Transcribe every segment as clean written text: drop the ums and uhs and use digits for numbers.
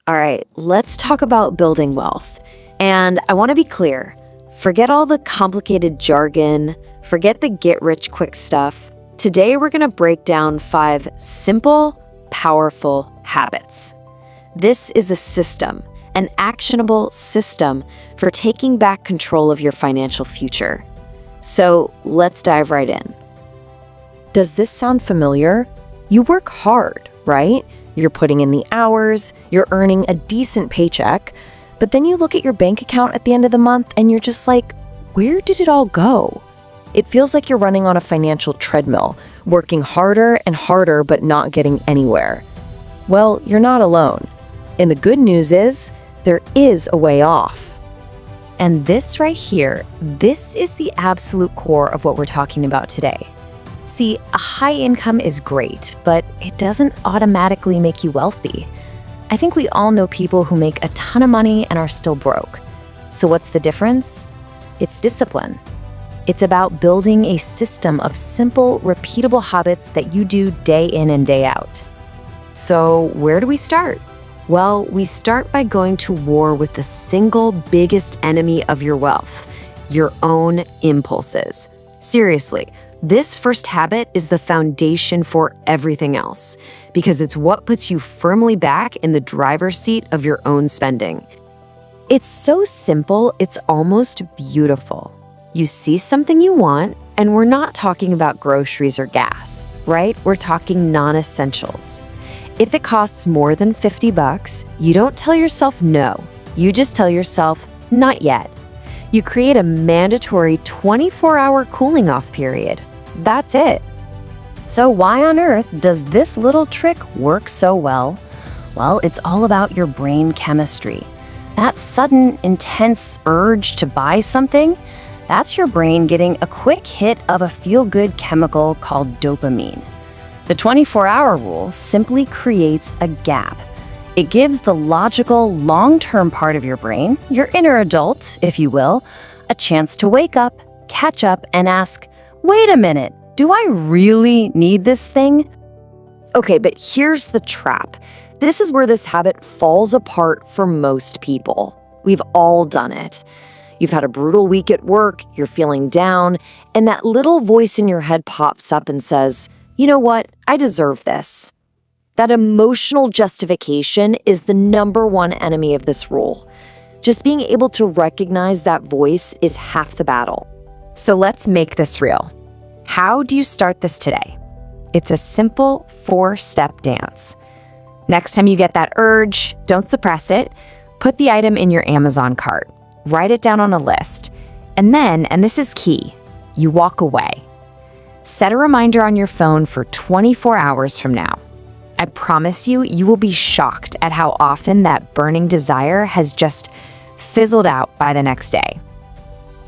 All right, let's talk about building wealth. And I want to be clear, forget all the complicated jargon, forget the get-rich-quick stuff. Today, we're going to break down 5 simple, powerful habits. This is a system, an actionable system for taking back control of your financial future. So let's dive right in. Does this sound familiar? You work hard, right? You're putting in the hours, you're earning a decent paycheck, but then you look at your bank account at the end of the month and you're just like, where did it all go? It feels like you're running on a financial treadmill, working harder and harder but not getting anywhere. Well, you're not alone. And the good news is, there is a way off. And this right here, this is the absolute core of what we're talking about today. See, a high income is great, but it doesn't automatically make you wealthy. I think we all know people who make a ton of money and are still broke. So what's the difference? It's discipline. It's about building a system of simple, repeatable habits that you do day in and day out. So where do we start? Well, we start by going to war with the single biggest enemy of your wealth, your own impulses. Seriously, this first habit is the foundation for everything else because it's what puts you firmly back in the driver's seat of your own spending. It's so simple, it's almost beautiful. You see something you want, and we're not talking about groceries or gas, right? We're talking non-essentials. If it costs more than $50, you don't tell yourself no. You just tell yourself, not yet. You create a mandatory 24-hour cooling off period. That's it. So why on earth does this little trick work so well? Well, it's all about your brain chemistry. That sudden, intense urge to buy something, that's your brain getting a quick hit of a feel-good chemical called dopamine. The 24-hour rule simply creates a gap. It gives the logical, long-term part of your brain, your inner adult, if you will, a chance to wake up, catch up, and ask, wait a minute, do I really need this thing? Okay, but here's the trap. This is where this habit falls apart for most people. We've all done it. You've had a brutal week at work, you're feeling down, and that little voice in your head pops up and says, you know what, I deserve this. That emotional justification is the #1 enemy of this rule. Just being able to recognize that voice is half the battle. So let's make this real. How do you start this today? It's a simple 4-step dance. Next time you get that urge, don't suppress it. Put the item in your Amazon cart. Write it down on a list. And then, and this is key, you walk away. Set a reminder on your phone for 24 hours from now. I promise you, you will be shocked at how often that burning desire has just fizzled out by the next day.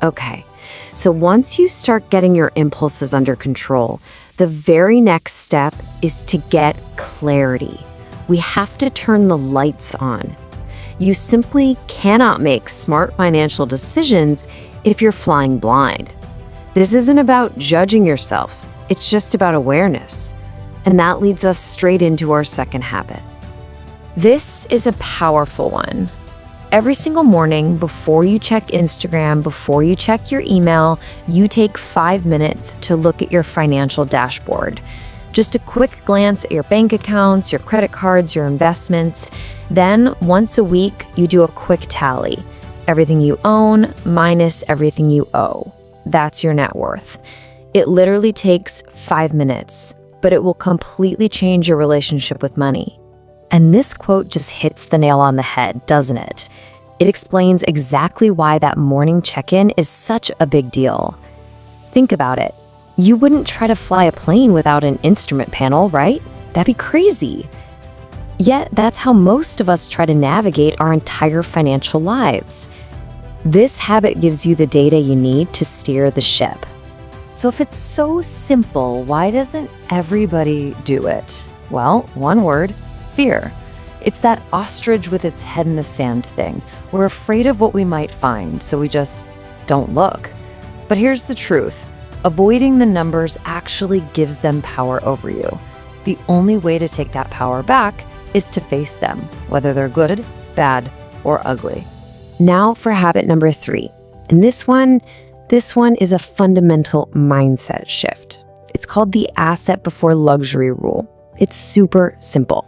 Okay, so once you start getting your impulses under control, the very next step is to get clarity. We have to turn the lights on. You simply cannot make smart financial decisions if you're flying blind. This isn't about judging yourself, it's just about awareness. And that leads us straight into our second habit. This is a powerful one. Every single morning, before you check Instagram, before you check your email, you take 5 minutes to look at your financial dashboard. Just a quick glance at your bank accounts, your credit cards, your investments. Then, once a week, you do a quick tally. Everything you own minus everything you owe. That's your net worth. It literally takes 5 minutes, but it will completely change your relationship with money. And this quote just hits the nail on the head, doesn't it? It explains exactly why that morning check-in is such a big deal. Think about it. You wouldn't try to fly a plane without an instrument panel, right? That'd be crazy. Yet, that's how most of us try to navigate our entire financial lives. This habit gives you the data you need to steer the ship. So if it's so simple, why doesn't everybody do it? Well, one word, fear. It's that ostrich with its head in the sand thing. We're afraid of what we might find, so we just don't look. But here's the truth. Avoiding the numbers actually gives them power over you. The only way to take that power back is to face them, whether they're good, bad, or ugly. Now for habit number 3. And this one is a fundamental mindset shift. It's called the asset before luxury rule. It's super simple.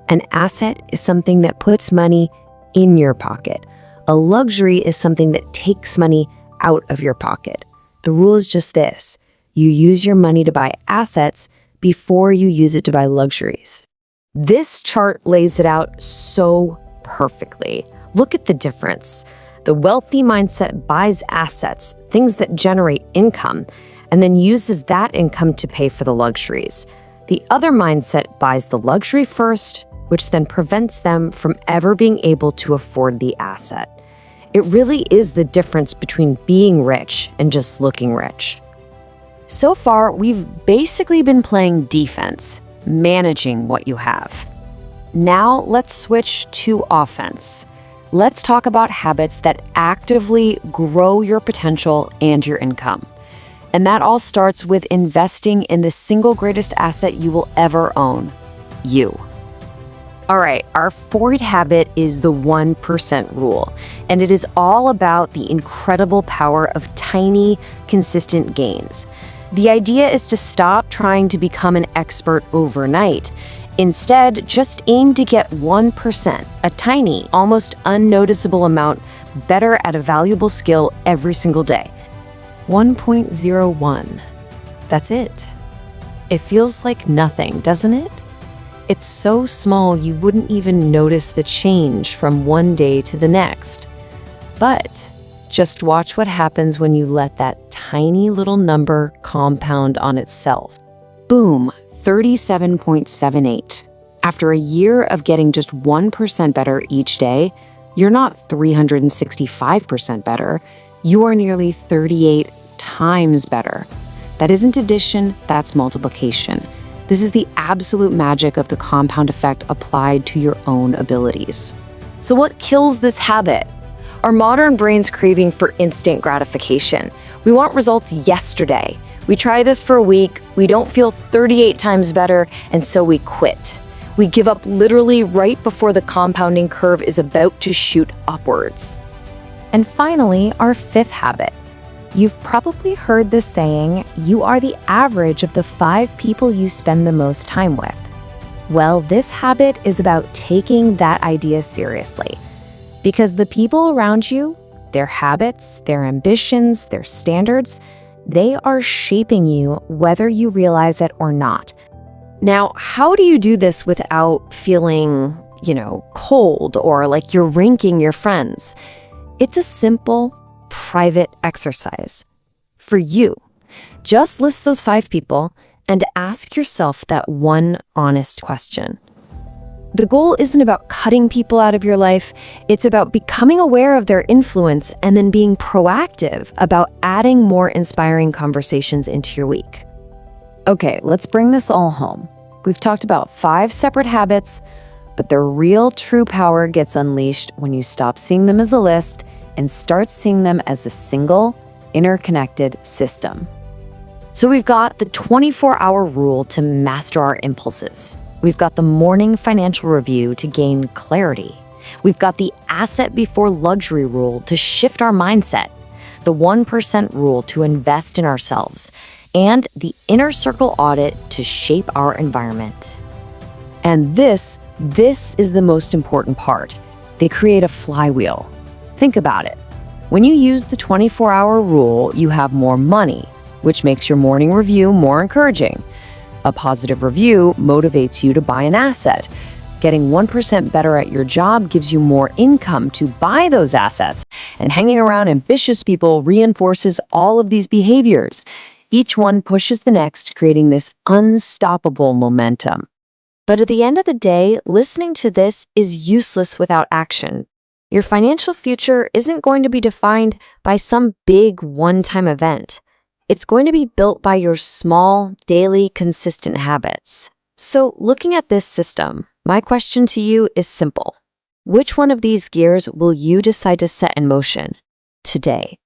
An asset is something that puts money in your pocket. A luxury is something that takes money out of your pocket. The rule is just this: you use your money to buy assets before you use it to buy luxuries. This chart lays it out so perfectly. Look at the difference. The wealthy mindset buys assets, things that generate income, and then uses that income to pay for the luxuries. The other mindset buys the luxury first, which then prevents them from ever being able to afford the asset. It really is the difference between being rich and just looking rich. So far, we've basically been playing defense, managing what you have. Now let's switch to offense. Let's talk about habits that actively grow your potential and your income. And that all starts with investing in the single greatest asset you will ever own: you. All right, our fourth habit is the 1% rule, and it is all about the incredible power of tiny, consistent gains. The idea is to stop trying to become an expert overnight. Instead, just aim to get 1%, a tiny, almost unnoticeable amount, better at a valuable skill every single day. 1.01. That's it. It feels like nothing, doesn't it? It's so small you wouldn't even notice the change from one day to the next. But just watch what happens when you let that tiny little number compound on itself. Boom, 37.78. After a year of getting just 1% better each day, you're not 365% better. You are nearly 38 times better. That isn't addition, that's multiplication. This is the absolute magic of the compound effect applied to your own abilities. So what kills this habit? Our modern brain's craving for instant gratification. We want results yesterday. We try this for a week, we don't feel 38 times better, and so we quit. We give up literally right before the compounding curve is about to shoot upwards. And finally, our fifth habit. You've probably heard the saying, you are the average of the 5 people you spend the most time with. Well, this habit is about taking that idea seriously. Because the people around you, their habits, their ambitions, their standards, they are shaping you whether you realize it or not. Now, how do you do this without feeling, cold or like you're ranking your friends? It's a simple, private exercise. For you, just list those 5 people and ask yourself that one honest question. The goal isn't about cutting people out of your life, it's about becoming aware of their influence and then being proactive about adding more inspiring conversations into your week. Okay, let's bring this all home. We've talked about 5 separate habits, but their real true power gets unleashed when you stop seeing them as a list and start seeing them as a single, interconnected system. So we've got the 24-hour rule to master our impulses. We've got the morning financial review to gain clarity. We've got the asset before luxury rule to shift our mindset, the 1% rule to invest in ourselves, and the inner circle audit to shape our environment. And this is the most important part. They create a flywheel. Think about it. When you use the 24-hour rule, you have more money, which makes your morning review more encouraging. A positive review motivates you to buy an asset. Getting 1% better at your job gives you more income to buy those assets. And hanging around ambitious people reinforces all of these behaviors. Each one pushes the next, creating this unstoppable momentum. But at the end of the day, listening to this is useless without action. Your financial future isn't going to be defined by some big one-time event. It's going to be built by your small, daily, consistent habits. So looking at this system, my question to you is simple. Which one of these gears will you decide to set in motion today?